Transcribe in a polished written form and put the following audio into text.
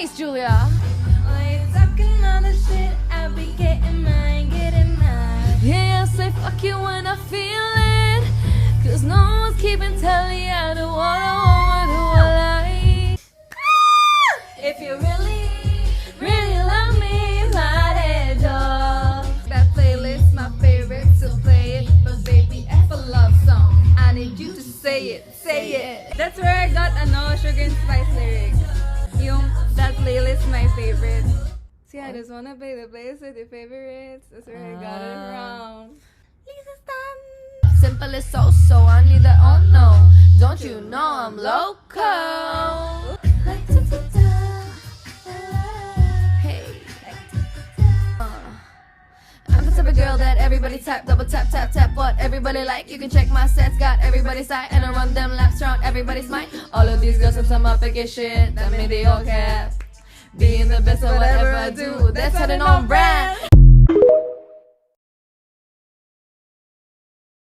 Denise Julia. Talking all the shit, I be getting mine, getting mine. Yeah, I say fuck you when I feel it. Cause no one's keeping tally. I do what I want, who I like. If you really, really love me, let it go. That playlist, my favorite, to play it. But baby, F a love song, I need you to say it, say it. That's where I got a No Sugar and Spice lyrics. That playlist, my favorite. See, I just wanna play the playlist with your favorites. That's where I got it from. Lisa Stan. Simple as so, I need that, oh no. Don't you know I'm loco? Hey. I'm the type of girl that everybody tap, double tap, tap, tap. What everybody like, you can check my sets. Got everybody's side and I run them laps around everybody's mind. All of these girls have some uppish shit that mediocre. Being the best of whatever I do, that's heading on brand.